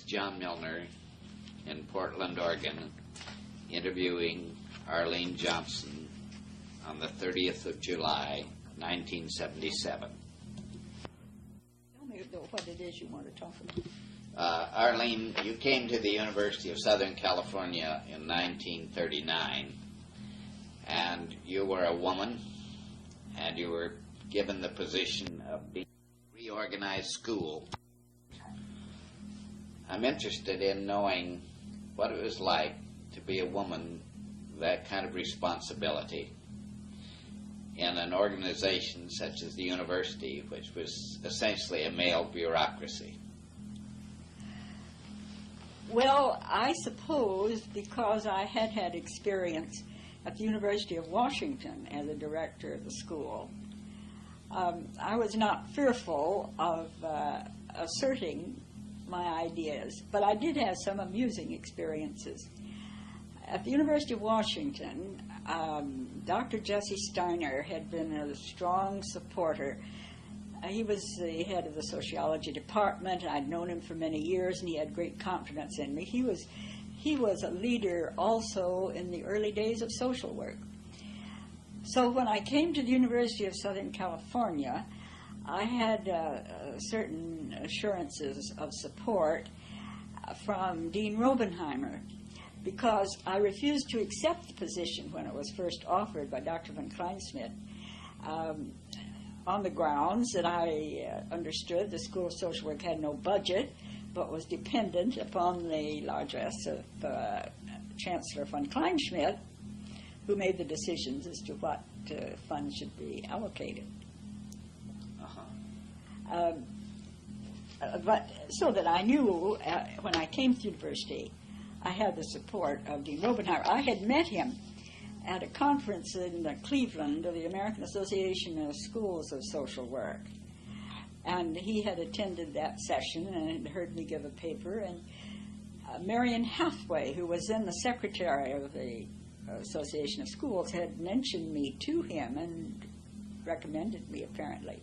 John Milner in Portland, Oregon, interviewing Arlien Johnson on the 30th of July, 1977. Tell me what it is you want to talk about. Arlien, you came to the University of Southern California in 1939, and you were a woman, and you were given the position of being a reorganized school. I'm interested in knowing what it was like to be a woman with that kind of responsibility in an organization such as the university, which was essentially a male bureaucracy. Well, I suppose because I had had experience at the University of Washington as a director of the school, I was not fearful of asserting my ideas, but I did have some amusing experiences. At the University of Washington, Dr. Jesse Steiner had been a strong supporter. He was the head of the sociology department. I'd known him for many years, and he had great confidence in me. He was a leader also in the early days of social work. So when I came to the University of Southern California, I had certain assurances of support from Dean Robenheimer, because I refused to accept the position when it was first offered by Dr. von Kleinsmith, on the grounds that I understood the School of Social Work had no budget, but was dependent upon the largesse of Chancellor von Kleinschmidt, who made the decisions as to what funds should be allocated. But so that I knew when I came to the university, I had the support of Dean Robenheimer. I had met him at a conference in Cleveland of the American Association of Schools of Social Work. And he had attended that session and had heard me give a paper. And Marion Hathaway, who was then the secretary of the Association of Schools, had mentioned me to him and recommended me apparently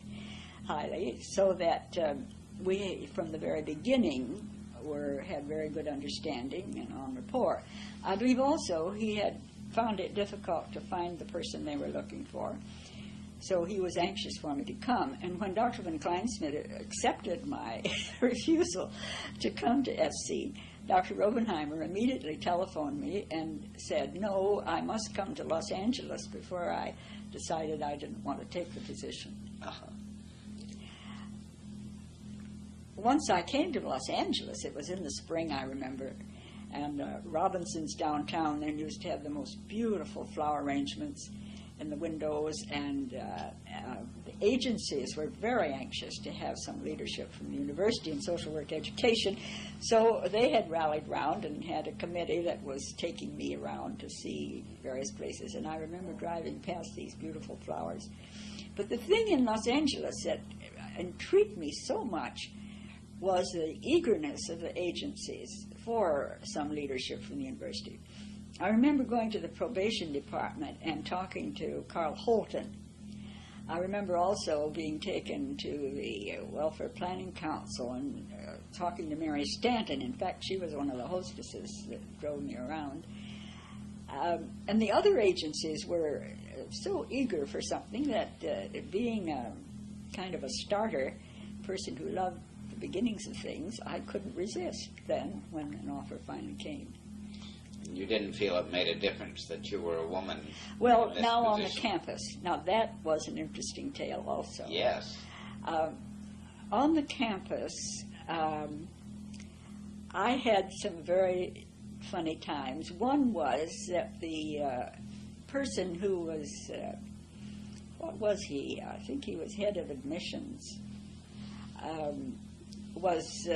highly, so that we, from the very beginning, had very good understanding and en rapport. I believe also he had found it difficult to find the person they were looking for, so he was anxious for me to come. And when Dr. von Kleinsmith accepted my refusal to come to SC, Dr. Robenheimer immediately telephoned me and said, no, I must come to Los Angeles before I decided I didn't want to take the position. Once I came to Los Angeles, it was in the spring, I remember, and Robinson's downtown then used to have the most beautiful flower arrangements in the windows, and the agencies were very anxious to have some leadership from the university in social work education, so they had rallied round and had a committee that was taking me around to see various places, and I remember driving past these beautiful flowers. But the thing in Los Angeles that intrigued me so much was the eagerness of the agencies for some leadership from the university. I remember going to the probation department and talking to Carl Holton. I remember also being taken to the Welfare Planning Council and talking to Mary Stanton. In fact, she was one of the hostesses that drove me around. And the other agencies were so eager for something that being a kind of a starter, person who loved the beginnings of things, I couldn't resist then when an offer finally came. You didn't feel it made a difference that you were a woman? Well, now on the campus. Now that was an interesting tale also. Yes. On the campus, I had some very funny times. One was that the person who was, what was he? I think he was head of admissions, was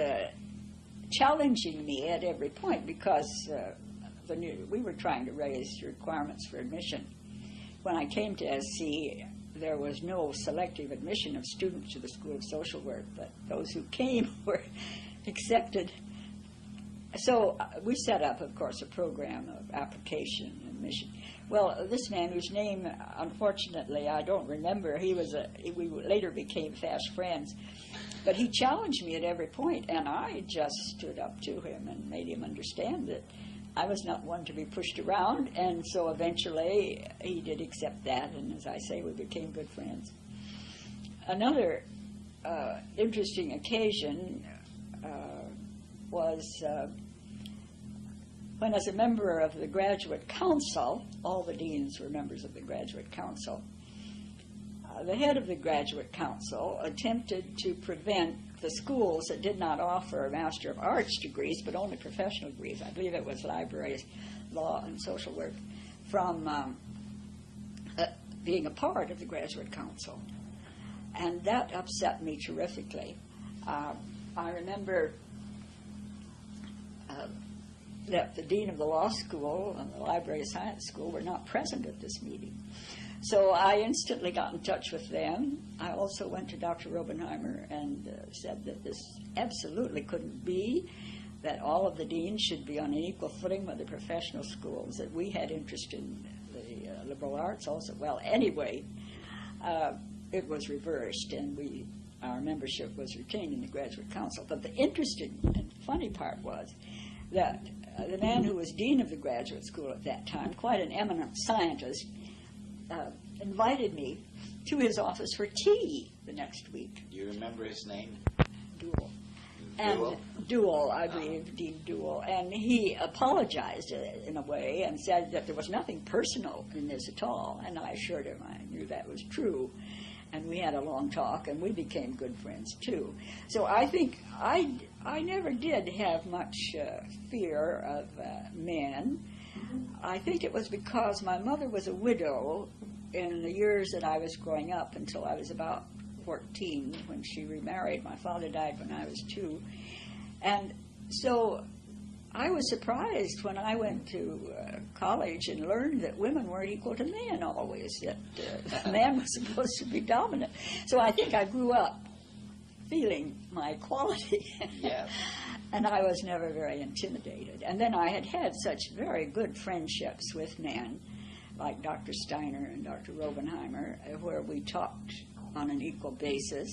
challenging me at every point because we were trying to raise requirements for admission. When I came to SC, there was no selective admission of students to the School of Social Work, but those who came were accepted. So we set up, of course, a program of application admission. Well, this man, whose name, unfortunately, I don't remember, we later became fast friends, but he challenged me at every point, and I just stood up to him and made him understand that I was not one to be pushed around, and so eventually he did accept that, and as I say, we became good friends. Another interesting occasion was when, as a member of the graduate council, all the deans were members of the graduate council, the head of the graduate council attempted to prevent the schools that did not offer Master of Arts degrees, but only professional degrees, I believe it was libraries, law, and social work, from being a part of the graduate council. And that upset me terrifically. I remember that the dean of the law school and the library of science school were not present at this meeting. So I instantly got in touch with them. I also went to Dr. Robenheimer and said that this absolutely couldn't be, that all of the deans should be on an equal footing with the professional schools, that we had interest in the liberal arts also. Well, anyway, it was reversed, and our membership was retained in the graduate council. But the interesting and funny part was that the man who was dean of the graduate school at that time, quite an eminent scientist, invited me to his office for tea the next week. Do you remember his name? Duell. And Duell, I believe, Dean Duell. And he apologized in a way and said that there was nothing personal in this at all. And I assured him I knew that was true. And we had a long talk, and we became good friends, too. So I think I never did have much fear of men. I think it was because my mother was a widow in the years that I was growing up until I was about 14 when she remarried. My father died when I was 2. And so I was surprised when I went to college and learned that women weren't equal to men always, that a man was supposed to be dominant. So I think I grew up feeling my equality. Yes. And I was never very intimidated. And then I had such very good friendships with men, like Dr. Steiner and Dr. Robenheimer, where we talked on an equal basis.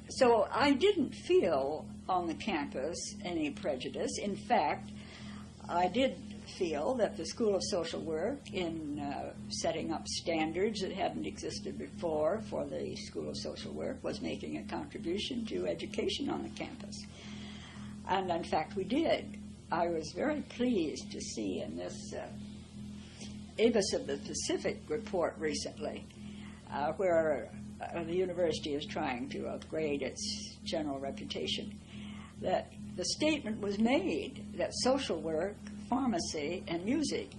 So I didn't feel on the campus any prejudice. In fact, I did feel that the School of Social Work, in setting up standards that hadn't existed before for the School of Social Work, was making a contribution to education on the campus. And in fact, we did. I was very pleased to see in this Avis of the Pacific report recently, where the university is trying to upgrade its general reputation, that the statement was made that social work, pharmacy, and music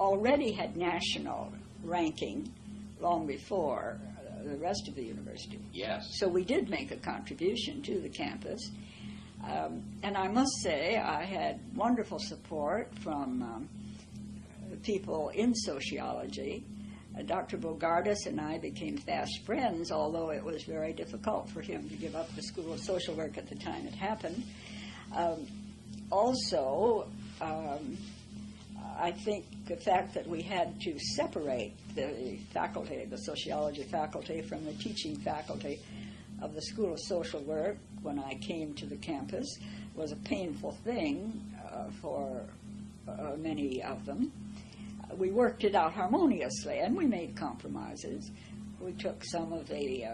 already had national ranking long before the rest of the university. Yes. So we did make a contribution to the campus. And I must say I had wonderful support from people in sociology. Dr. Bogardus and I became fast friends, although it was very difficult for him to give up the School of Social Work at the time it happened. Also, I think the fact that we had to separate the faculty, the sociology faculty, from the teaching faculty of the School of Social Work when I came to the campus was a painful thing for many of them. We worked it out harmoniously, and we made compromises. We took some of the,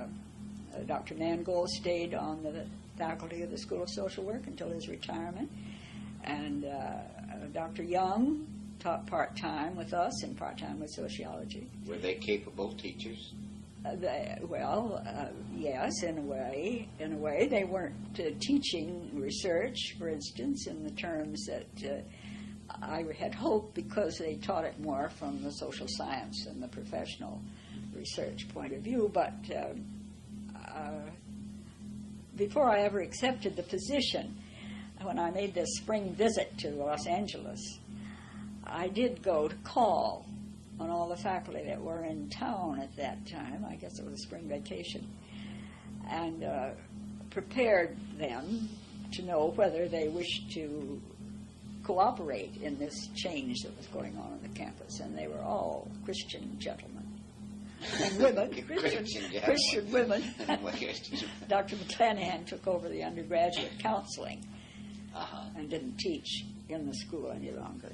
Dr. Mangold stayed on the faculty of the School of Social Work until his retirement, and Dr. Young taught part-time with us and part-time with sociology. Were they capable teachers? Yes, in a way. In a way, they weren't teaching research, for instance, in the terms that I had hoped, because they taught it more from the social science and the professional research point of view. But before I ever accepted the position, when I made this spring visit to Los Angeles, I did go to call on all the faculty that were in town at that time. I guess it was a spring vacation, and prepared them to know whether they wished to cooperate in this change that was going on the campus, and they were all Christian gentlemen. And women, Christian women. Dr. McClanahan took over the undergraduate counseling and didn't teach in the school any longer.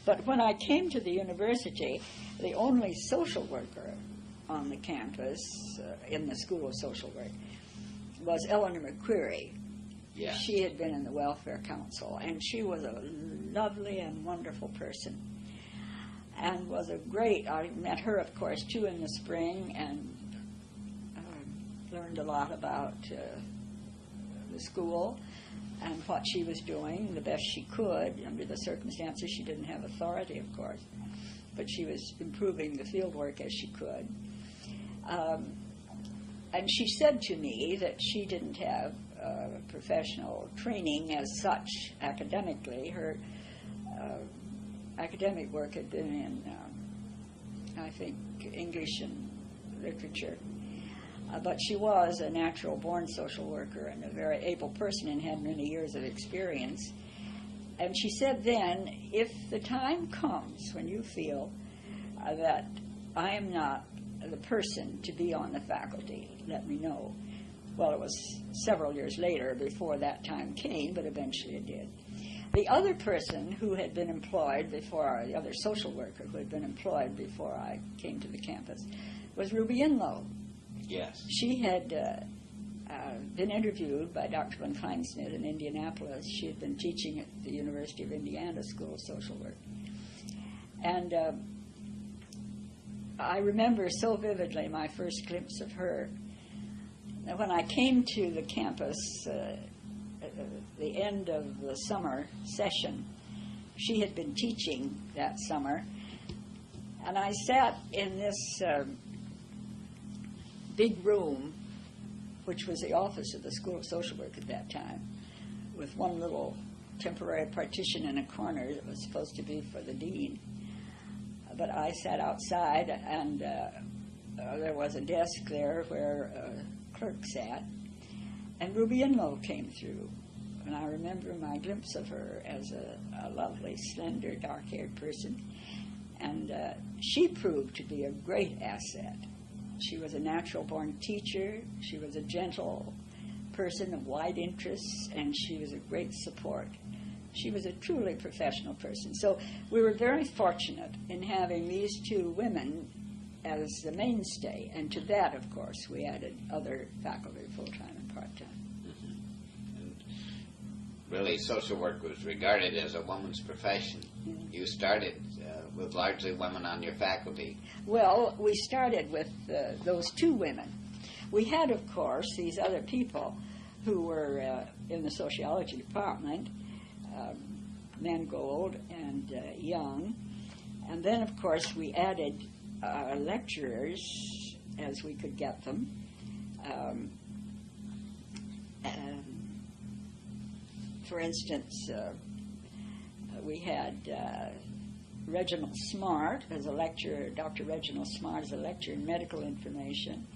But when I came to the university, the only social worker on the campus, in the School of Social Work, was Eleanor McQueary. Yes. She had been in the Welfare Council, and she was a lovely and wonderful person. And was a great, I met her, of course, too, in the spring, and learned a lot about the school and what she was doing the best she could. Under the circumstances, she didn't have authority, of course, but she was improving the field work as she could. And she said to me that she didn't have professional training as such academically. Her academic work had been in, I think, English and literature. But she was a natural-born social worker and a very able person and had many years of experience. And she said then, if the time comes when you feel that I am not the person to be on the faculty, let me know. Well, it was several years later before that time came, but eventually it did. The other person who had been employed before, the other social worker who had been employed before I came to the campus, was Ruby Inlow. Yes. She had been interviewed by Dr. Van Kleinsmith in Indianapolis. She had been teaching at the University of Indiana School of Social Work. And I remember so vividly my first glimpse of her. When I came to the campus at the end of the summer session, she had been teaching that summer, and I sat in this big room, which was the office of the School of Social Work at that time, with one little temporary partition in a corner that was supposed to be for the dean. But I sat outside, and there was a desk there where a clerk sat, and Ruby Inlow came through. And I remember my glimpse of her as a lovely, slender, dark-haired person. And she proved to be a great asset. She was a natural-born teacher. She was a gentle person of wide interests, and she was a great support. She was a truly professional person. So we were very fortunate in having these two women as the mainstay. And to that, of course, we added other faculty, full-time and part-time. Mm-hmm. And really, social work was regarded as a woman's profession. Mm-hmm. You started with largely women on your faculty. Well, we started with those two women. We had, of course, these other people who were in the sociology department, Mangold and Young. And then, of course, we added lecturers as we could get them. For instance, we had Reginald Smart as a lecturer, Dr. Reginald Smart as a lecturer in medical information,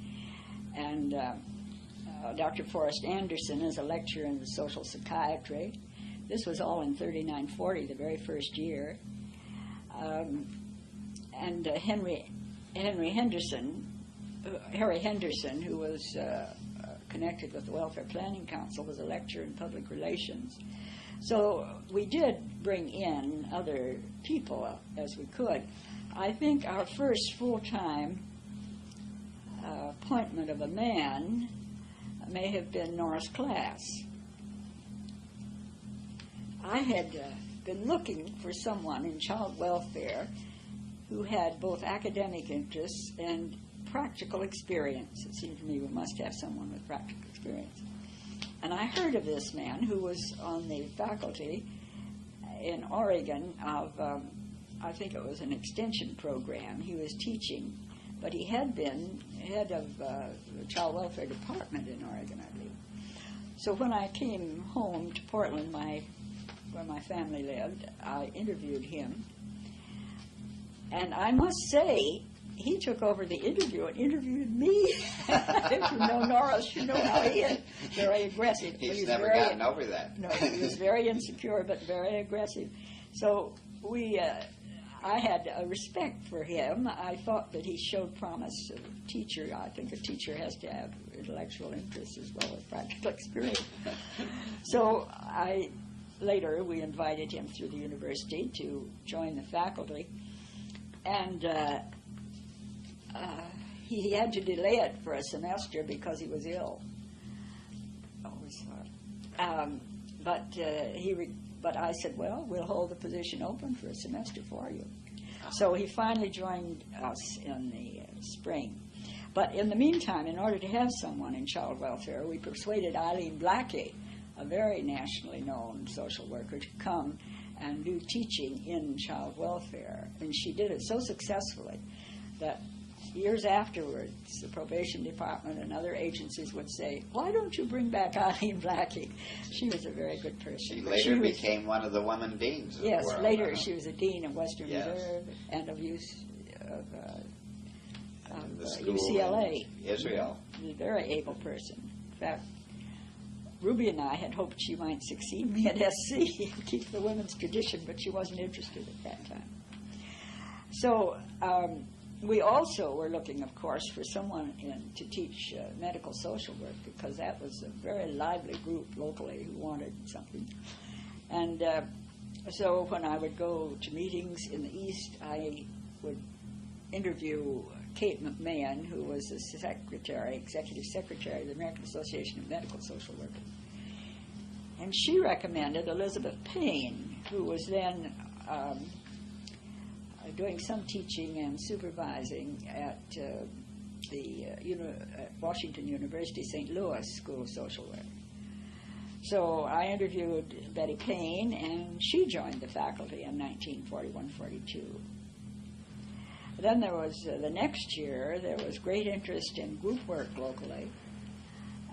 and Dr. Forrest Anderson as a lecturer in social psychiatry. This was all in 39-40, the very first year. And Harry Henderson, who was connected with the Welfare Planning Council, was a lecturer in public relations. So we did bring in other people as we could. I think our first full-time appointment of a man may have been Norris Class. I had been looking for someone in child welfare who had both academic interests and practical experience. It seemed to me we must have someone with practical experience. And I heard of this man who was on the faculty in Oregon of, I think it was an extension program. He was teaching, but he had been head of the child welfare department in Oregon, I believe. So when I came home to Portland, where my family lived, I interviewed him. And I must say he took over the interview and interviewed me. If you know Norris, you know how he is. Very aggressive. He's never gotten over that. No, he was very insecure, but very aggressive. So I had a respect for him. I thought that he showed promise as a teacher. I think a teacher has to have intellectual interests as well as practical experience. So later we invited him through the university to join the faculty. And he had to delay it for a semester because he was ill. Always thought. But I said, well, we'll hold the position open for a semester for you. So he finally joined us in the spring. But in the meantime, in order to have someone in child welfare, we persuaded Eileen Blackie, a very nationally known social worker, to come and do teaching in child welfare. And she did it so successfully that years afterwards, the probation department and other agencies would say, why don't you bring back Eileen Blackie? She was a very good person. She later became one of the women deans of the world. Yes, later she was a dean of Western Reserve and of UCLA. Israel. A very able person. In fact, Ruby and I had hoped she might succeed me at SC and keep the women's tradition, but she wasn't interested at that time. So we also were looking, of course, for someone to teach medical social work, because that was a very lively group locally who wanted something. And so when I would go to meetings in the East, I would interview Kate McMahon, who was the executive secretary of the American Association of Medical Social Workers. And she recommended Elizabeth Payne, who was then doing some teaching and supervising at Washington University St. Louis School of Social Work. So I interviewed Betty Payne, and she joined the faculty in 1941-42. Then there was, the next year, there was great interest in group work locally.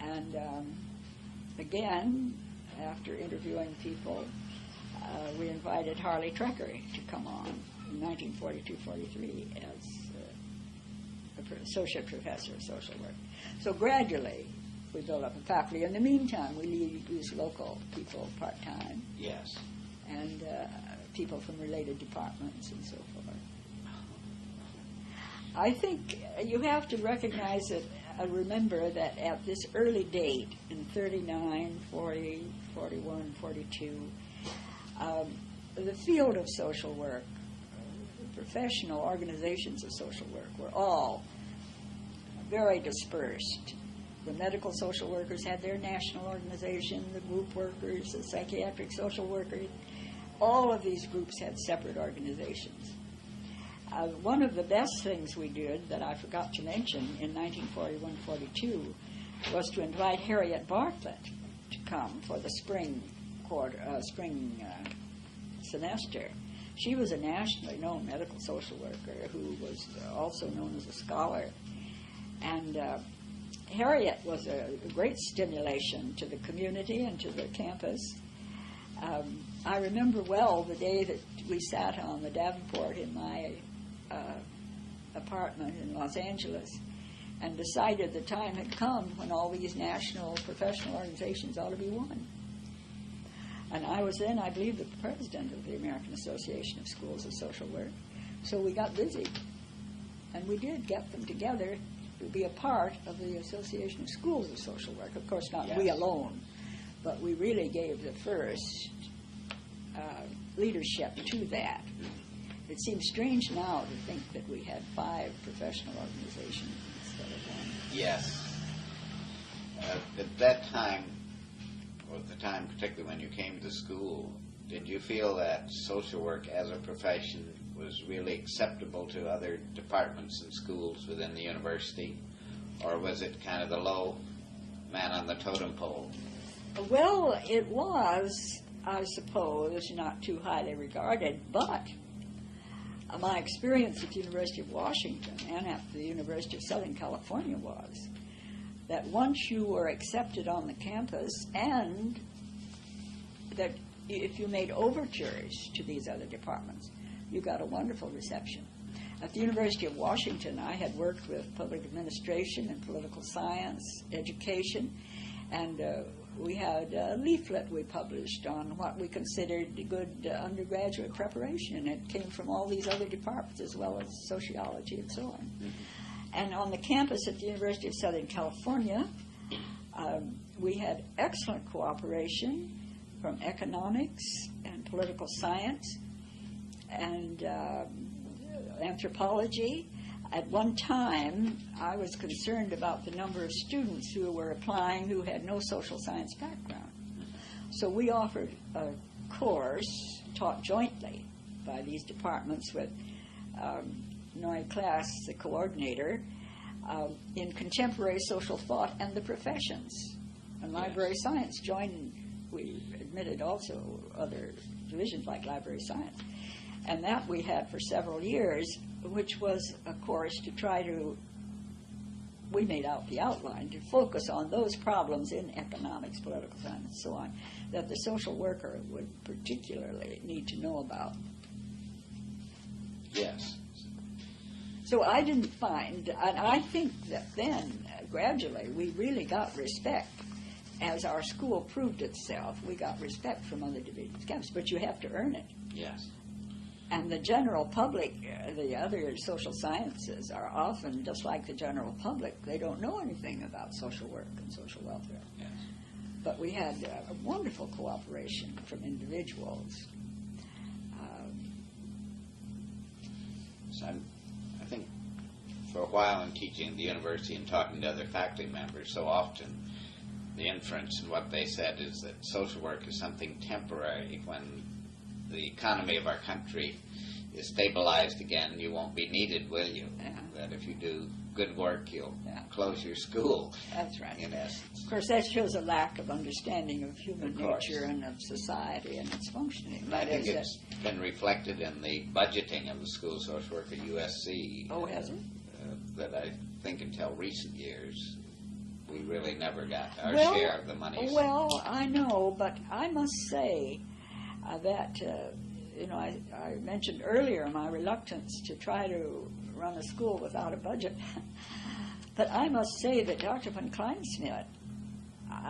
And again, after interviewing people, we invited Harley Treckery to come on in 1942-43 as associate professor of social work. So gradually, we built up a faculty. In the meantime, we used local people part-time. Yes. And people from related departments and so forth. I think you have to recognize it, remember that at this early date, in 39, 40, 41, 42, the field of social work, professional organizations of social work were all very dispersed. The medical social workers had their national organization, the group workers, the psychiatric social workers. All of these groups had separate organizations. One of the best things we did that I forgot to mention in 1941-42 was to invite Harriet Bartlett to come for the spring semester. She was a nationally known medical social worker who was also known as a scholar. And Harriet was a great stimulation to the community and to the campus. I remember well the day that we sat on the Davenport in my apartment in Los Angeles and decided the time had come when all these national professional organizations ought to be one. And I was then, I believe, the president of the American Association of Schools of Social Work. So we got busy. And we did get them together to be a part of the Association of Schools of Social Work. Of course, not we alone, but we really gave the first leadership to that. It seems strange now to think that we had 5 professional organizations instead of 1. Yes. At that time, or at the time particularly when you came to school, did you feel that social work as a profession was really acceptable to other departments and schools within the university? Or was it kind of the low man on the totem pole? Well, it was, I suppose, not too highly regarded, but my experience at the University of Washington and at the University of Southern California was that once you were accepted on the campus, and that if you made overtures to these other departments, you got a wonderful reception. At the University of Washington, I had worked with public administration and political science, education, and we had a leaflet we published on what we considered good undergraduate preparation, and it came from all these other departments as well as sociology and so on. Mm-hmm. And on the campus at the University of Southern California, we had excellent cooperation from economics and political science and anthropology. At one time, I was concerned about the number of students who were applying who had no social science background. So we offered a course taught jointly by these departments with Noy Class, the coordinator, in contemporary social thought and the professions. And library science joined, we admitted also other divisions like library science. And that we had for several years, which was a course to try to, we made out the outline, to focus on those problems in economics, political science, and so on, that the social worker would particularly need to know about. Yes. So I didn't find, and I think that then, gradually, we really got respect. As our school proved itself, we got respect from other divisions, but you have to earn it. Yes. And the general public, the other social sciences, are often just like the general public. They don't know anything about social work and social welfare. Yes. But we had a wonderful cooperation from individuals. So I think for a while in teaching at the university and talking to other faculty members, so often the inference in what they said is that social work is something temporary. When the economy of our country is stabilized again, you won't be needed, will you? Yeah. That if you do good work, you'll close your school. That's right. In essence. Of course, that shows a lack of understanding of human nature and of society and its functioning. And I think it's been reflected in the budgeting of the school social work at USC. Oh, has it? That I think until recent years, we really never got our share of the money. Well, I know, but I must say that, I mentioned earlier my reluctance to try to run a school without a budget. But I must say that Dr. von Kleinsmith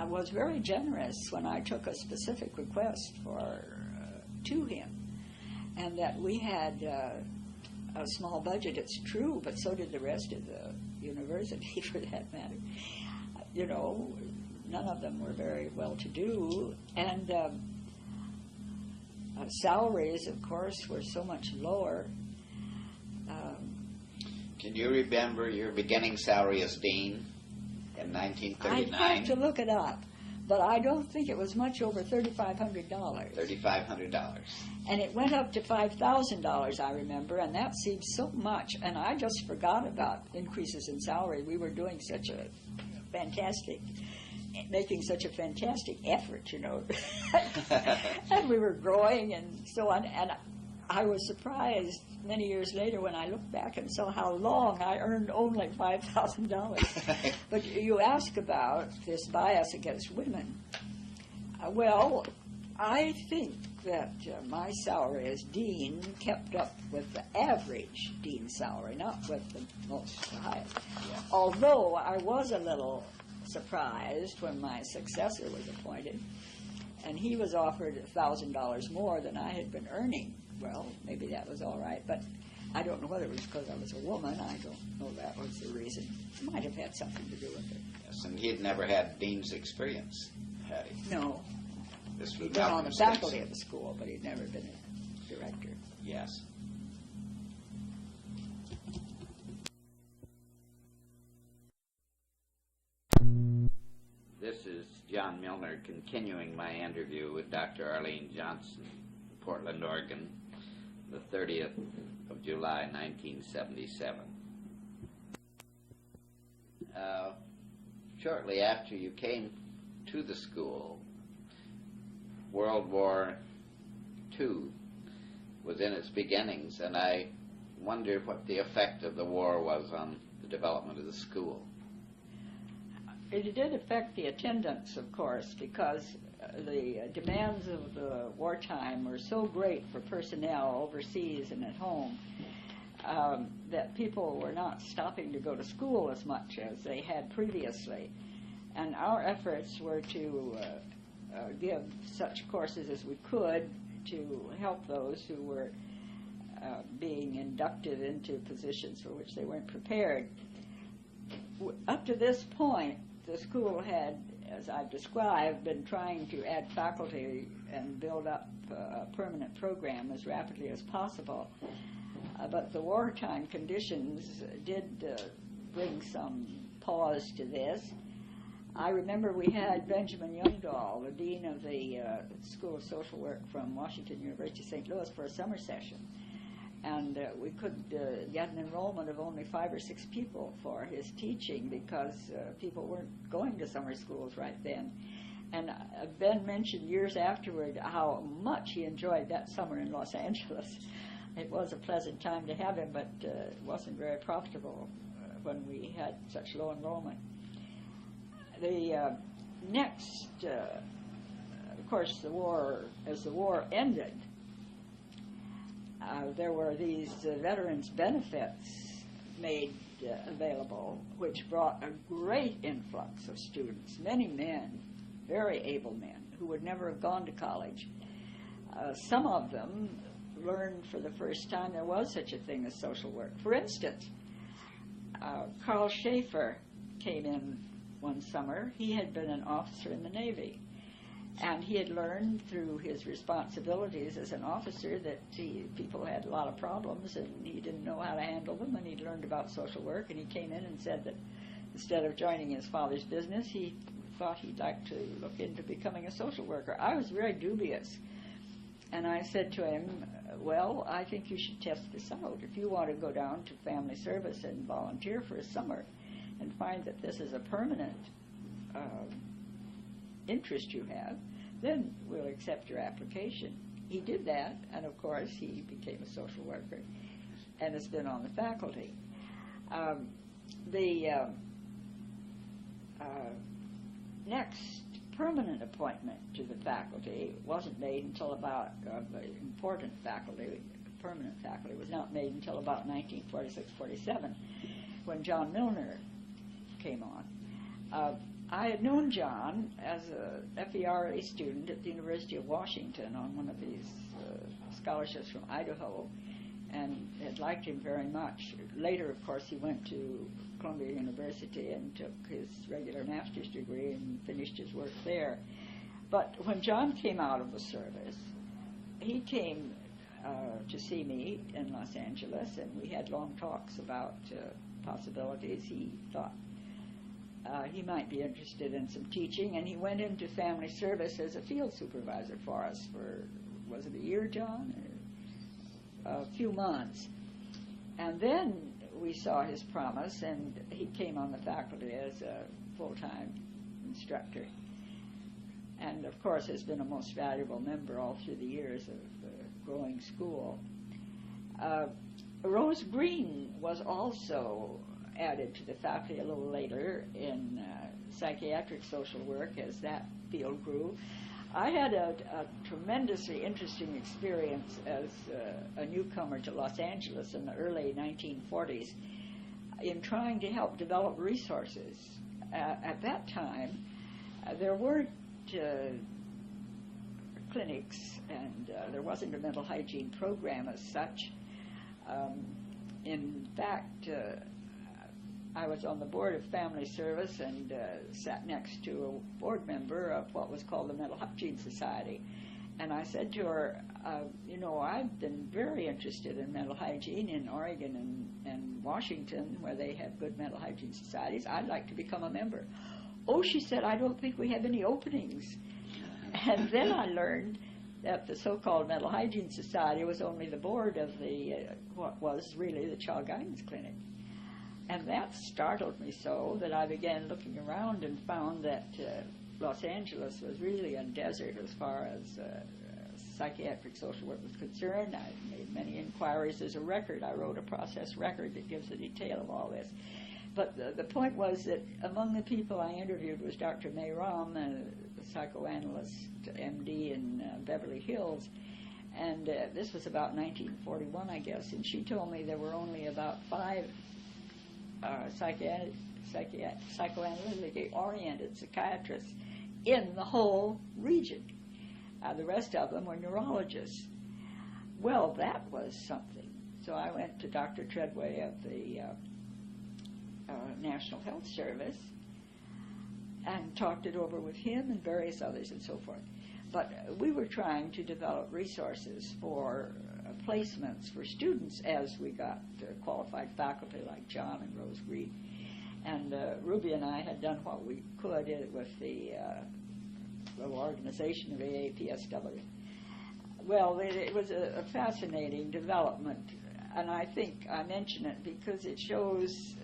was very generous when I took a specific request to him, and that we had a small budget. It's true, but so did the rest of the university, for that matter. None of them were very well-to-do, and salaries, of course, were so much lower. Can you remember your beginning salary as dean in 1939? I'd have to look it up, but I don't think it was much over $3,500. $3,500. And it went up to $5,000, I remember, and that seems so much. And I just forgot about increases in salary. We were doing making such a fantastic effort, and we were growing and so on. And I was surprised many years later when I looked back and saw how long I earned only $5,000. But you ask about this bias against women. Well, I think that my salary as dean kept up with the average dean salary, not with the highest. Yeah. Although I was a little surprised when my successor was appointed, and he was offered $1,000 more than I had been earning. Well, maybe that was all right, but I don't know whether it was because I was a woman. I don't know that was the reason. It might have had something to do with it. Yes, and he had never had dean's experience, had he? No. He'd been on the faculty of the school, but he'd never been a director. Yes. This is John Milner continuing my interview with Dr. Arlien Johnson, Portland, Oregon, the 30th of July, 1977. Shortly after you came to the school, World War II was in its beginnings, and I wonder what the effect of the war was on the development of the school. It did affect the attendance, of course, because the demands of the wartime were so great for personnel overseas and at home that people were not stopping to go to school as much as they had previously. And our efforts were to give such courses as we could to help those who were being inducted into positions for which they weren't prepared. Up to this point, the school had, as I've described, been trying to add faculty and build up a permanent program as rapidly as possible. But the wartime conditions did bring some pause to this. I remember we had Benjamin Youngdahl, the dean of the School of Social Work from Washington University, St. Louis, for a summer session. And we could get an enrollment of only 5 or 6 people for his teaching because people weren't going to summer schools right then. And Ben mentioned years afterward how much he enjoyed that summer in Los Angeles. It was a pleasant time to have him, but it wasn't very profitable when we had such low enrollment. The next, of course, as the war ended, there were these veterans' benefits made available, which brought a great influx of students, many men, very able men, who would never have gone to college. Some of them learned for the first time there was such a thing as social work. For instance, Carl Schaefer came in one summer. He had been an officer in the Navy, and he had learned through his responsibilities as an officer that people had a lot of problems and he didn't know how to handle them, and he'd learned about social work, and he came in and said that instead of joining his father's business, he thought he'd like to look into becoming a social worker. I was very dubious, and I said to him, well, I think you should test this out. If you want to go down to family service and volunteer for a summer and find that this is a permanent interest you have, then we'll accept your application. He did that, and of course he became a social worker and has been on the faculty. The next permanent appointment to the faculty wasn't made until about, the important faculty, permanent faculty, was not made until about 1946-47, when John Milner came on. I had known John as a FERA student at the University of Washington on one of these scholarships from Idaho, and had liked him very much. Later, of course, he went to Columbia University and took his regular master's degree and finished his work there. But when John came out of the service, he came to see me in Los Angeles, and we had long talks about possibilities. He thought he might be interested in some teaching, and he went into family service as a field supervisor for us for, was it a year, John? Or a few months. And then we saw his promise, and he came on the faculty as a full-time instructor. And, of course, has been a most valuable member all through the years of the growing school. Rose Green was also added to the faculty a little later in psychiatric social work as that field grew. I had a tremendously interesting experience as a newcomer to Los Angeles in the early 1940s in trying to help develop resources. At that time, there weren't clinics, and there wasn't a mental hygiene program as such. In fact, I was on the board of family service and sat next to a board member of what was called the Mental Hygiene Society. And I said to her, you know, I've been very interested in mental hygiene in Oregon and Washington, where they have good mental hygiene societies. I'd like to become a member. Oh, she said, I don't think we have any openings. And then I learned that the so-called Mental Hygiene Society was only the board of the what was really the Child Guidance Clinic. And that startled me so that I began looking around and found that Los Angeles was really a desert as far as psychiatric social work was concerned. I made many inquiries. There's a record. I wrote a process record that gives a detail of all this. But the point was that among the people I interviewed was Dr. May Ram, a psychoanalyst, MD in Beverly Hills, And this was about 1941, I guess, and she told me there were only about 5 psychoanalytically oriented psychiatrists in the whole region. The rest of them were neurologists. Well, that was something. So I went to Dr. Treadway of the National Health Service and talked it over with him and various others and so forth. But we were trying to develop resources for placements for students as we got qualified faculty like John and Rose Reed. And Ruby and I had done what we could with the little organization of AAPSW. Well, it was a fascinating development, and I think I mention it because it shows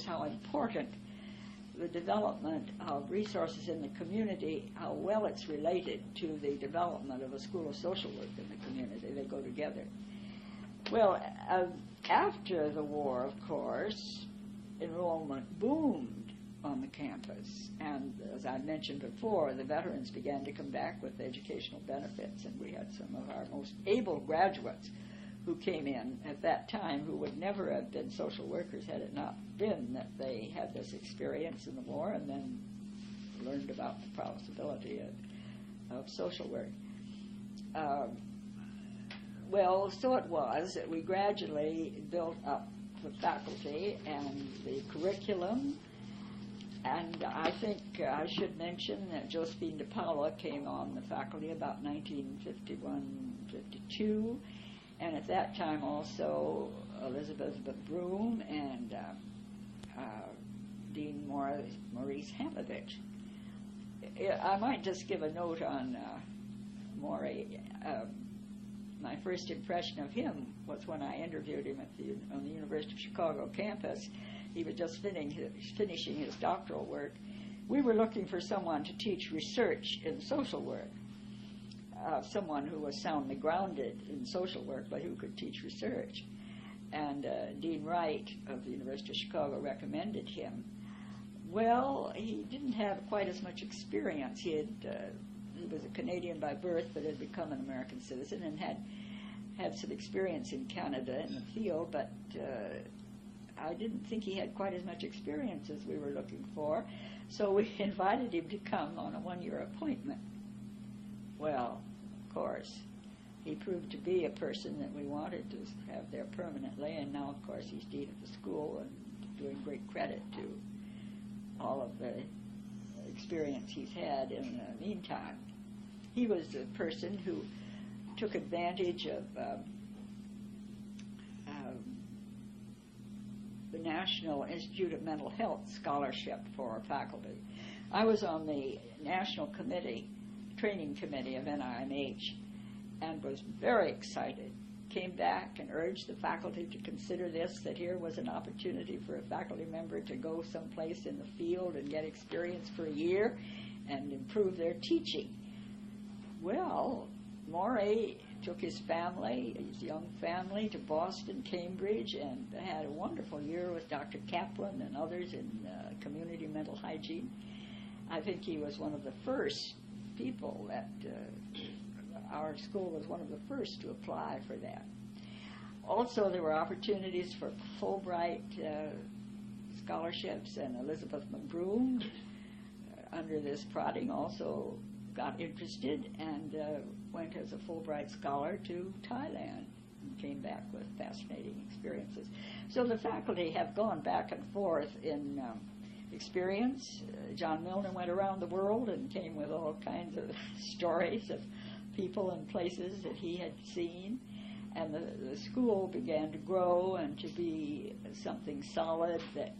how important the development of resources in the community, how well it's related to the development of a school of social work in the community. They go together. Well, after the war, of course, enrollment boomed on the campus. And as I mentioned before, the veterans began to come back with educational benefits, and we had some of our most able graduates who came in at that time who would never have been social workers had it not been that they had this experience in the war and then learned about the possibility of social work. Well, so it was that we gradually built up the faculty and the curriculum, and I think I should mention that Josephine DePaula came on the faculty about 1951-52, and at that time also Elizabeth McBroom and Dean Maurice Hamovitch. I might just give a note on Maurice. My first impression of him was when I interviewed him on the University of Chicago campus. He was just finishing his doctoral work. We were looking for someone to teach research in social work, someone who was soundly grounded in social work but who could teach research. And Dean Wright of the University of Chicago recommended him. Well, he didn't have quite as much experience. He was a Canadian by birth but had become an American citizen and had some experience in Canada in the field, but I didn't think he had quite as much experience as we were looking for, so we invited him to come on a one-year appointment. Well, of course, he proved to be a person that we wanted to have there permanently, and now, of course, he's dean of the school and doing great credit to all of the experience he's had in the meantime. He was a person who took advantage of the National Institute of Mental Health scholarship for faculty. I was on the national training committee of NIMH, and was very excited. Came back and urged the faculty to consider this, that here was an opportunity for a faculty member to go someplace in the field and get experience for a year and improve their teaching. Well, Morey took his young family, to Boston, Cambridge, and had a wonderful year with Dr. Kaplan and others in community mental hygiene. I think he was one of the first people that our school was one of the first to apply for that. Also, there were opportunities for Fulbright scholarships, and Elizabeth McBroom, under this prodding, also got interested and went as a Fulbright scholar to Thailand and came back with fascinating experiences. So the faculty have gone back and forth in experience. John Milner went around the world and came with all kinds of stories of people and places that he had seen, and the school began to grow and to be something solid that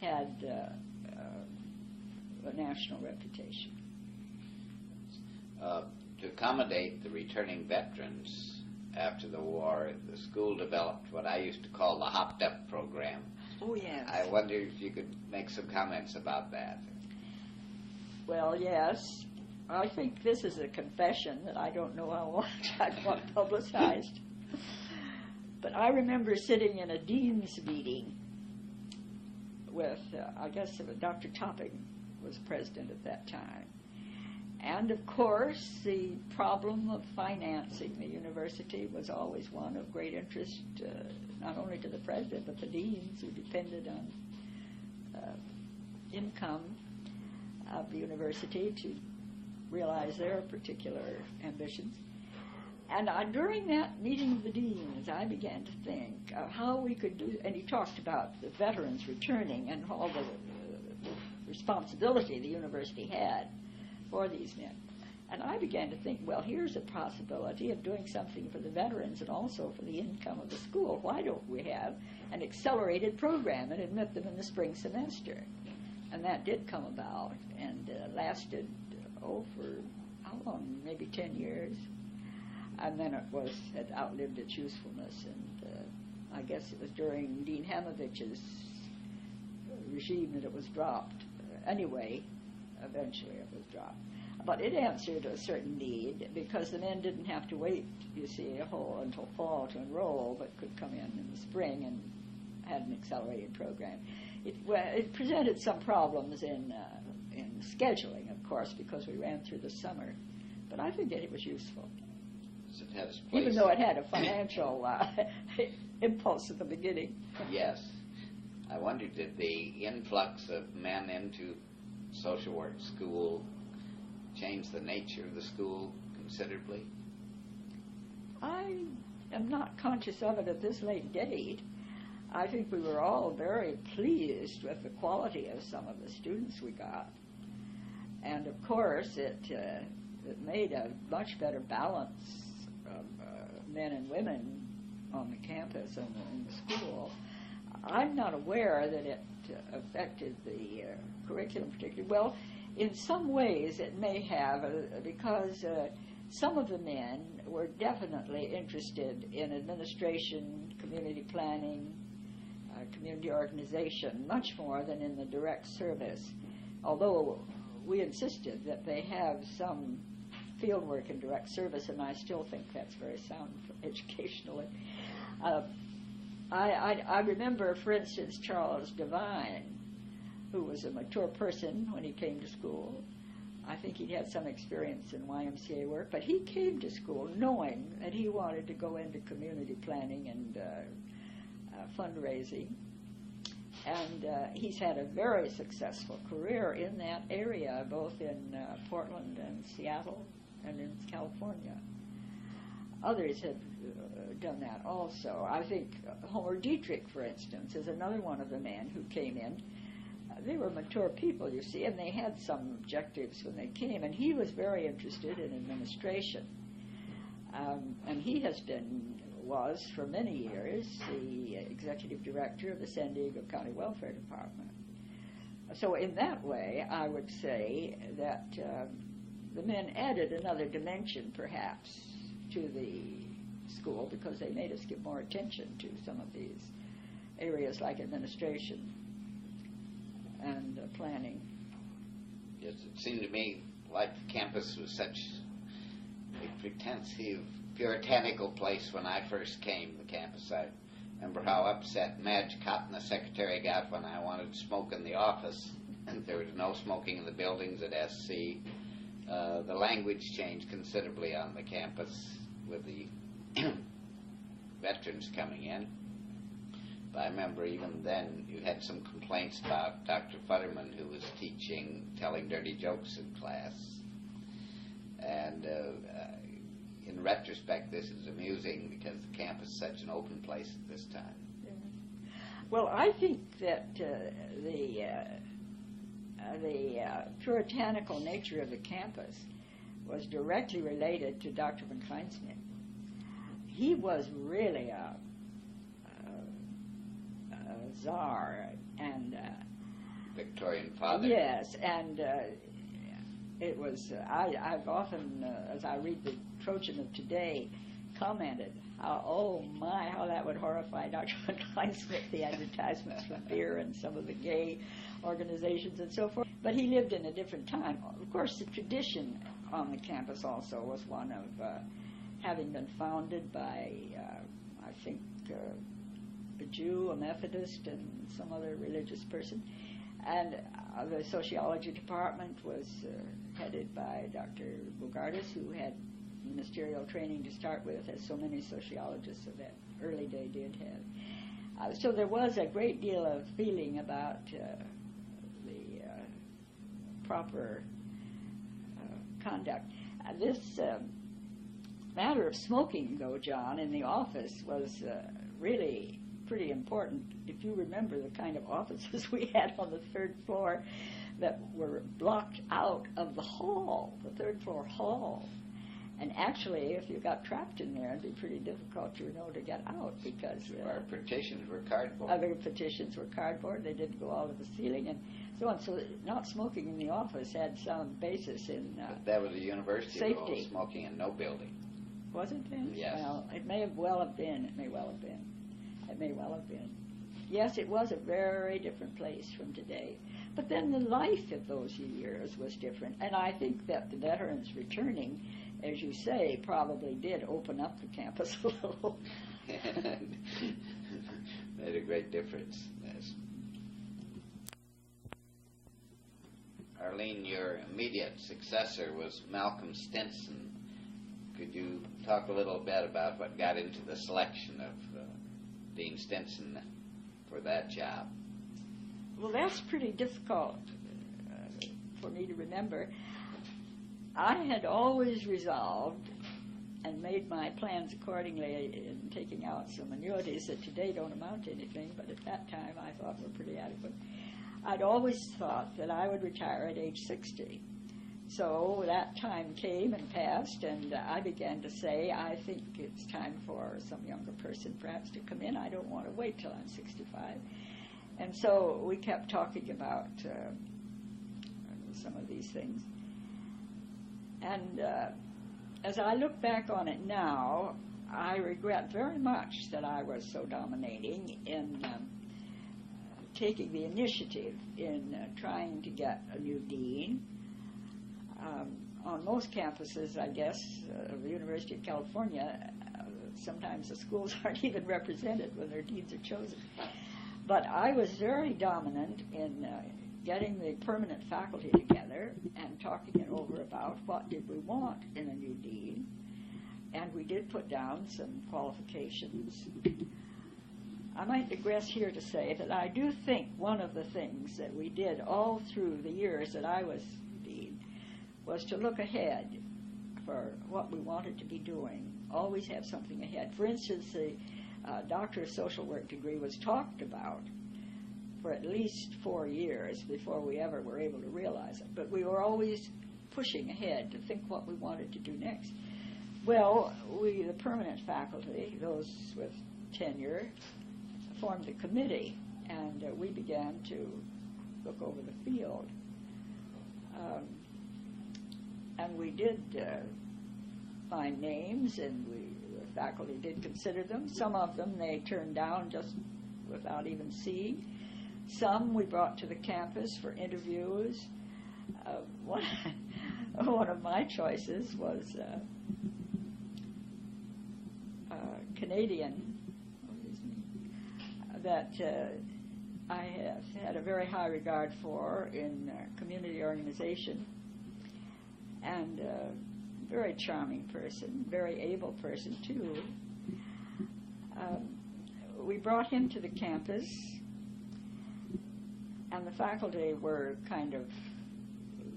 had a national reputation. To accommodate the returning veterans after the war, the school developed what I used to call the Hopped Up program. Oh, yes. I wonder if you could make some comments about that. Well, yes. I think this is a confession that I don't know how much I'd want publicized. But I remember sitting in a dean's meeting with, I guess Dr. Topping was president at that time. And, of course, the problem of financing the university was always one of great interest, not only to the president, but the deans, who depended on income of the university to realize their particular ambitions. And during that meeting of the deans, I began to think of how we could do, and he talked about the veterans returning and all the responsibility the university had for these men. And I began to think, well, here's a possibility of doing something for the veterans and also for the income of the school. Why don't we have an accelerated program and admit them in the spring semester? And that did come about and lasted, for how long? Maybe 10 years. And then it had outlived its usefulness. And I guess it was during Dean Hamovitch's regime that it was dropped. Anyway, eventually it was dropped. But it answered a certain need because the men didn't have to wait, you see, until fall to enroll, but could come in the spring and had an accelerated program. It presented some problems in scheduling, of course, because we ran through the summer. But I think that it was useful. So it has place. Even though it had a financial impulse at the beginning. Yes. I wonder, did the influx of men into social work school change the nature of the school considerably? I am not conscious of it at this late date. I think we were all very pleased with the quality of some of the students we got. And, of course, it made a much better balance of men and women on the campus and in the school. I'm not aware that it affected the curriculum particularly. Well, in some ways it may have, because some of the men were definitely interested in administration, community planning, community organization, much more than in the direct service, although we insisted that they have some field work in direct service, and I still think that's very sound educationally. I remember, for instance, Charles Devine, who was a mature person when he came to school. I think he'd had some experience in YMCA work, but he came to school knowing that he wanted to go into community planning and fundraising. And he's had a very successful career in that area, both in Portland and Seattle and in California. Others have done that also. I think Homer Dietrich, for instance, is another one of the men who came in. They were mature people, you see, and they had some objectives when they came, and he was very interested in administration. And he was for many years the executive director of the San Diego County Welfare Department. So in that way, I would say that the men added another dimension, perhaps, to the school because they made us give more attention to some of these areas like administration and planning. Yes, it seemed to me like the campus was such a pretensive, puritanical place when I first came to the campus. I remember how upset Madge Cotton, the secretary, got when I wanted to smoke in the office, and there was no smoking in the buildings at SC. The language changed considerably on the campus with the veterans coming in. But I remember even then you had some complaints about Dr. Futterman, who was teaching, telling dirty jokes in class. And in retrospect, this is amusing because the campus is such an open place at this time. Yeah. Well, I think that the puritanical nature of the campus was directly related to Dr. von Kleinsmith. He was really a czar and Victorian father. Yes, and it was. I've often, as I read the Trojan of today, commented how that would horrify Dr. von Kleinsmith, the advertisements from beer and some of the gay organizations and so forth. But he lived in a different time. Of course, the tradition on the campus also was one of having been founded by, I think, a Jew, a Methodist, and some other religious person. And the sociology department was headed by Dr. Bogardus, who had ministerial training to start with, as so many sociologists of that early day did have. So there was a great deal of feeling about the proper conduct. This matter of smoking, though, John, in the office was really pretty important. If you remember the kind of offices we had on the third floor that were blocked out of the hall, the third floor hall. And actually, if you got trapped in there, it'd be pretty difficult, to get out, because our petitions were cardboard. Other petitions were cardboard. They didn't go all to the ceiling and so on. So not smoking in the office had some basis in but that was a university safety. Rule, smoking in no building. Was it then? Yes. Well, it may well have been. It may well have been. Yes, it was a very different place from today. But then the life of those years was different. And I think that the veterans returning, as you say, probably did open up the campus a little. Made a great difference, yes. Arlene, your immediate successor was Malcolm Stinson. Could you talk a little bit about what got into the selection of Dean Stenson for that job? Well, that's pretty difficult for me to remember. I had always resolved and made my plans accordingly in taking out some annuities that today don't amount to anything, but at that time I thought were pretty adequate. I'd always thought that I would retire at age 60. So that time came and passed, and I began to say, I think it's time for some younger person perhaps to come in. I don't want to wait till I'm 65. And so we kept talking about some of these things. And as I look back on it now, I regret very much that I was so dominating in taking the initiative in trying to get a new dean. On most campuses, I guess, of the University of California, sometimes the schools aren't even represented when their deans are chosen. But I was very dominant in getting the permanent faculty together and talking it over about what did we want in a new dean. And we did put down some qualifications. I might digress here to say that I do think one of the things that we did all through the years that I was dean was to look ahead for what we wanted to be doing, always have something ahead. For instance, the Doctor of Social Work degree was talked about for at least 4 years before we ever were able to realize it. But we were always pushing ahead to think what we wanted to do next. Well, we, the permanent faculty, those with tenure, formed a committee, and we began to look over the field. And we did find names, and the faculty did consider them. Some of them they turned down just without even seeing. Some we brought to the campus for interviews. One of my choices was Canadian, that I have had a very high regard for in community organization, and a very charming person, very able person too. We brought him to the campus, and the faculty were kind of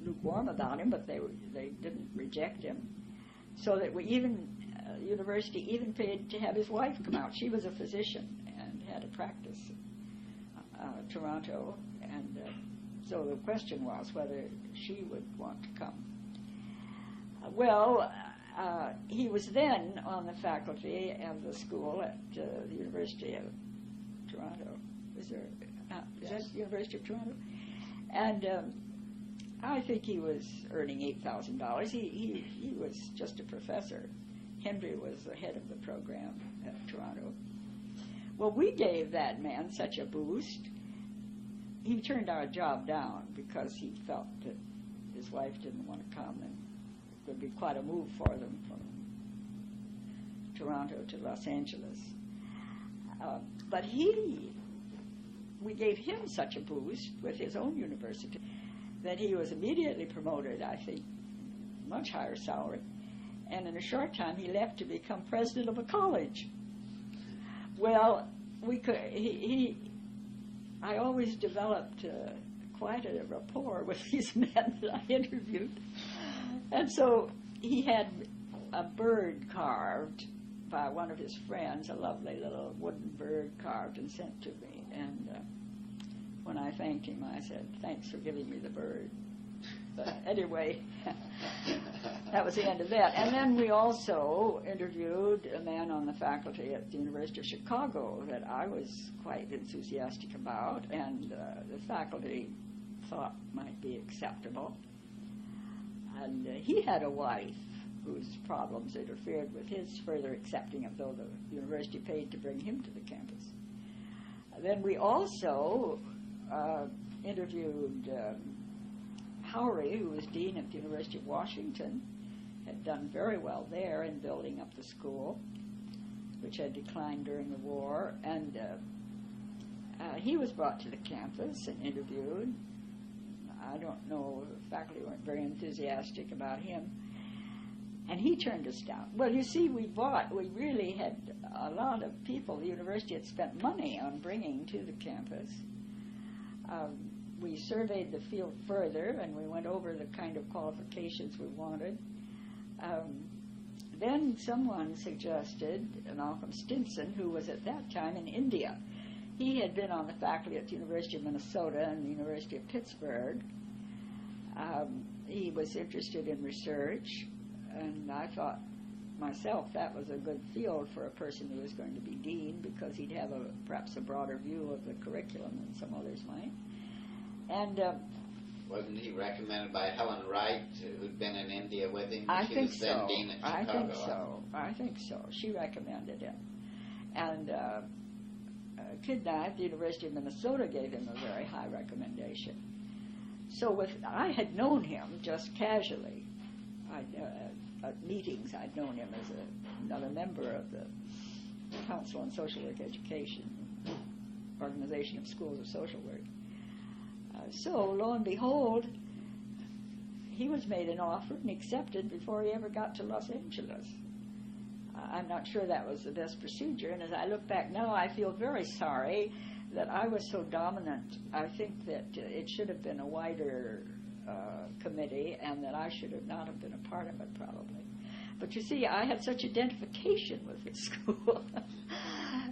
lukewarm about him, but they didn't reject him. So that we even, university even paid to have his wife come out. She was a physician and had a practice in Toronto, and so the question was whether she would want to come. He was then on the faculty of the school at the University of Toronto. Is that the University of Toronto? And I think he was earning $8,000. He was just a professor. Henry was the head of the program at Toronto. Well, we gave that man such a boost. He turned our job down because he felt that his wife didn't want to come, and it would be quite a move for them from Toronto to Los Angeles. But he we gave him such a boost with his own university that he was immediately promoted, I think, much higher salary. And in a short time, he left to become president of a college. Well, I always developed quite a rapport with these men that I interviewed. And so he had a bird carved by one of his friends, a lovely little wooden bird carved and sent to me. And when I thanked him, I said, "Thanks for giving me the bird." But anyway, that was the end of that. And then we also interviewed a man on the faculty at the University of Chicago that I was quite enthusiastic about, and the faculty thought might be acceptable. And he had a wife whose problems interfered with his further accepting of, though the university paid to bring him to the campus. Then we also interviewed Howry, who was dean at the University of Washington, had done very well there in building up the school, which had declined during the war. And he was brought to the campus and interviewed. I don't know, the faculty weren't very enthusiastic about him. And he turned us down. Well, you see, we really had a lot of people. The university had spent money on bringing to the campus. We surveyed the field further, and we went over the kind of qualifications we wanted. Then someone suggested Malcolm Stinson, who was at that time in India. He had been on the faculty at the University of Minnesota and the University of Pittsburgh. He was interested in research, and I thought myself that was a good field for a person who was going to be dean, because he'd have perhaps a broader view of the curriculum than some others might. And wasn't he recommended by Helen Wright, who'd been in India with him? I She think was then so. dean at Chicago. I think so. She recommended him. And Kidna at the University of Minnesota gave him a very high recommendation. So I had known him just casually. At meetings, I'd known him as another member of the Council on Social Work Education, Organization of Schools of Social Work. So, lo and behold, he was made an offer and accepted before he ever got to Los Angeles. I'm not sure that was the best procedure, and as I look back now, I feel very sorry that I was so dominant. I think that it should have been a wider committee, and that I should have not have been a part of it, probably. But you see, I had such identification with the school.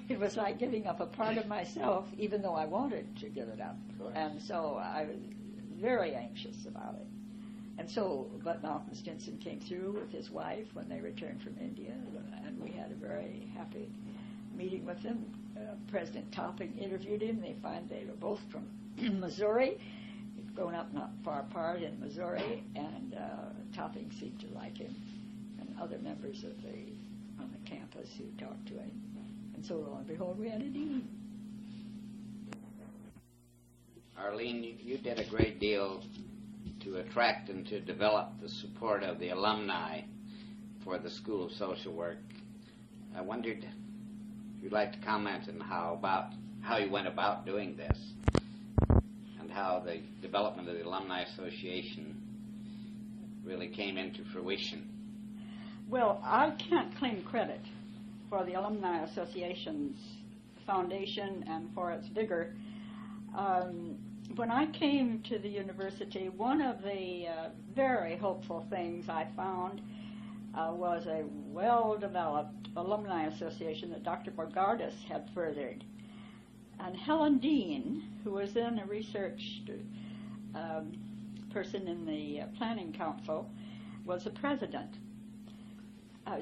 It was like giving up a part of myself, even though I wanted to give it up. And so I was very anxious about it. And so, but Malcolm Stinson came through with his wife when they returned from India, and we had a very happy meeting with them. President Topping interviewed him. They were both from Missouri. He'd grown up not far apart in Missouri, and Topping seemed to like him, and other members on the campus who talked to him. And so, lo and behold, we had a dean. Arlene, you did a great deal to attract and to develop the support of the alumni for the School of Social Work. I wondered if you'd like to comment on how you went about doing this, and how the development of the Alumni Association really came into fruition. Well, I can't claim credit for the Alumni Association's foundation and for its vigor. When I came to the university, one of the very hopeful things I found was a well-developed alumni association that Dr. Bogardus had furthered. And Helen Dean, who was then a research person in the Planning Council, was the president. I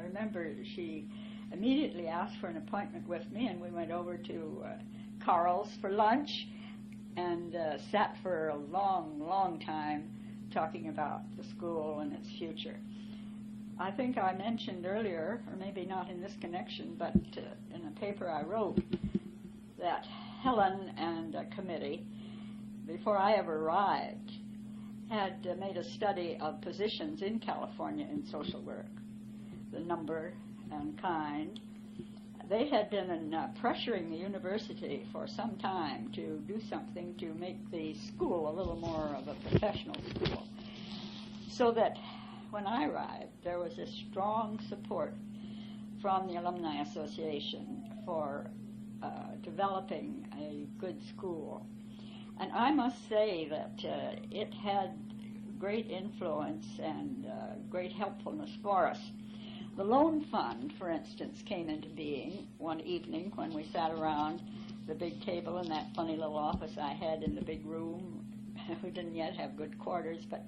remember she immediately asked for an appointment with me, and we went over to Carl's for lunch and sat for a long, long time talking about the school and its future. I think I mentioned earlier, or maybe not in this connection, but in a paper I wrote, that Helen and a committee, before I ever arrived, had made a study of positions in California in social work, the number and kind. they had been pressuring the university for some time to do something to make the school a little more of a professional school. So that when I arrived, there was a strong support from the Alumni Association for developing a good school. And I must say that it had great influence and great helpfulness for us. The loan fund, for instance, came into being one evening when we sat around the big table in that funny little office I had in the big room. We didn't yet have good quarters, but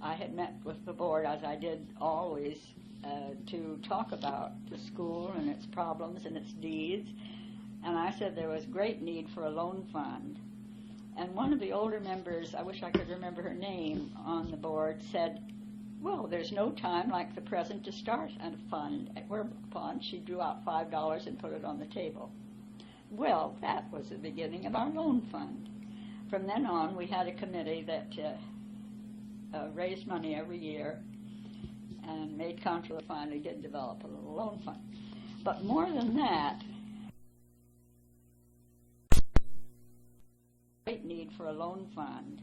I had met with the board, as I did always, to talk about the school and its problems and its needs. And I said there was great need for a loan fund. And one of the older members, I wish I could remember her name, on the board said, well, there's no time like the present to start a fund, whereupon she drew out $5 and put it on the table. Well, that was the beginning of our loan fund. From then on, we had a committee that raised money every year and made contributions. Finally did develop a little loan fund. But more than that, great need for a loan fund.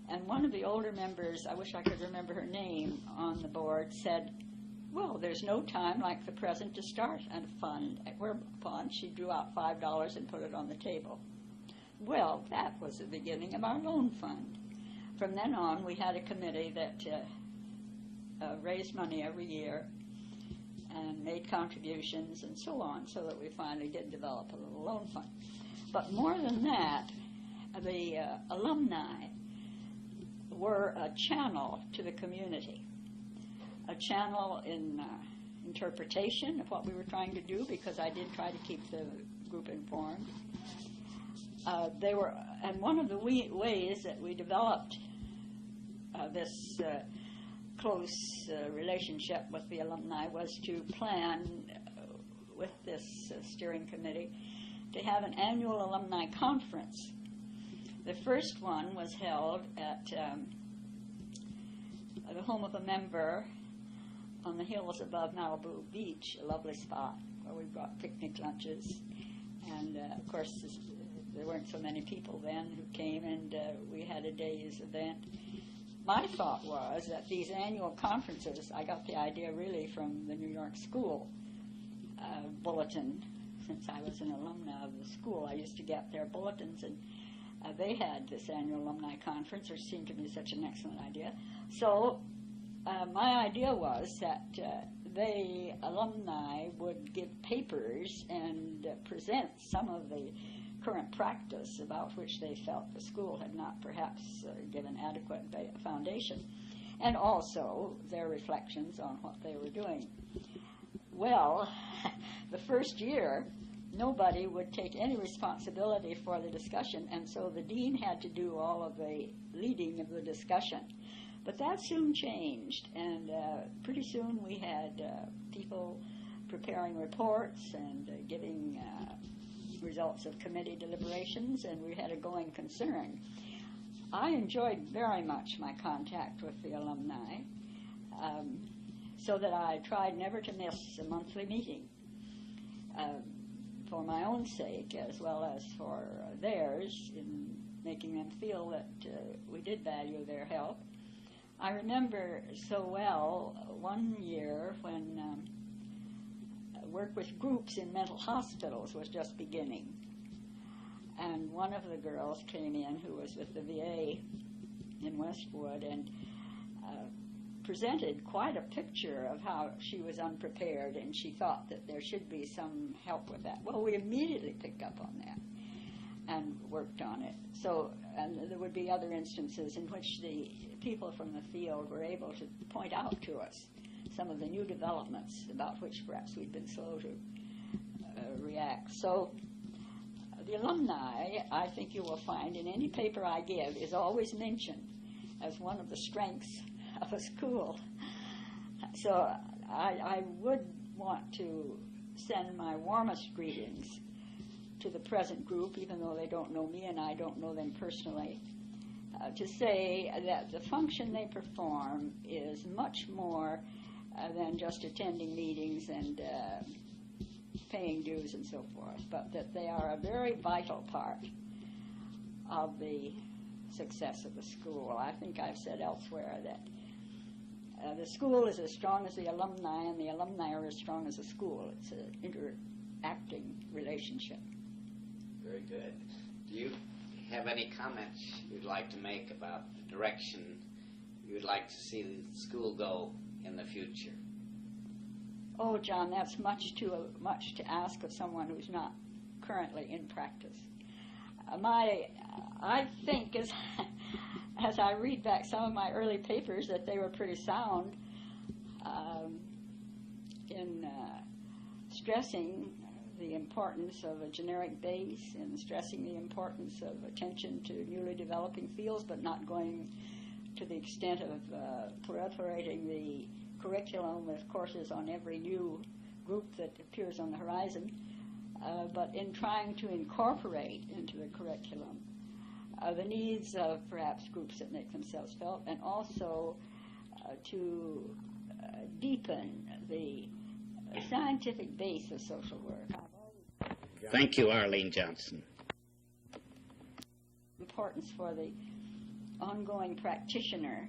And one of the older members, I wish I could remember her name, on the board said, well, there's no time like the present to start a fund, whereupon she drew out $5 and put it on the table. Well, that was the beginning of our loan fund. From then on, we had a committee that raised money every year and made contributions and so on, so that we finally did develop a little loan fund. But more than that, the alumni were a channel to the community, a channel in interpretation of what we were trying to do, because I did try to keep the group informed. They were, and one of the ways that we developed this close relationship with the alumni was to plan with this steering committee to have an annual alumni conference. The first one was held at the home of a member on the hills above Malibu Beach, a lovely spot where we brought picnic lunches. And, of course, there weren't so many people then who came, and we had a day's event. My thought was that these annual conferences, I got the idea really from the New York School bulletin. Since I was an alumna of the school, I used to get their bulletins, and they had this annual alumni conference, which seemed to me such an excellent idea. So my idea was that the alumni would give papers and present some of the current practice about which they felt the school had not perhaps given adequate foundation, and also their reflections on what they were doing. Well, the first year, nobody would take any responsibility for the discussion, and so the dean had to do all of the leading of the discussion. But that soon changed, and pretty soon we had people preparing reports and giving results of committee deliberations, and we had a going concern. I enjoyed very much my contact with the alumni, so that I tried never to miss a monthly meeting. For my own sake, as well as for theirs, in making them feel that we did value their help. I remember so well one year when work with groups in mental hospitals was just beginning. And one of the girls came in who was with the VA in Westwood and presented quite a picture of how she was unprepared, and she thought that there should be some help with that. Well, we immediately picked up on that and worked on it. So, and there would be other instances in which the people from the field were able to point out to us some of the new developments about which perhaps we'd been slow to react. So the alumni, I think you will find in any paper I give, is always mentioned as one of the strengths of a school. So I would want to send my warmest greetings to the present group, even though they don't know me and I don't know them personally, to say that the function they perform is much more than just attending meetings and paying dues and so forth, but that they are a very vital part of the success of the school. I think I've said elsewhere that the school is as strong as the alumni, and the alumni are as strong as the school. It's an interacting relationship. Very good. Do you have any comments you'd like to make about the direction you would like to see the school go in the future? Oh, John, that's much to ask of someone who's not currently in practice. I think as I read back some of my early papers that they were pretty sound in stressing the importance of a generic base and stressing the importance of attention to newly developing fields, but not going to the extent of proliferating the curriculum with courses on every new group that appears on the horizon, but in trying to incorporate into the curriculum the needs of perhaps groups that make themselves felt, and also to deepen the scientific base of social work. Thank you, Arlien Johnson. Importance for the ongoing practitioner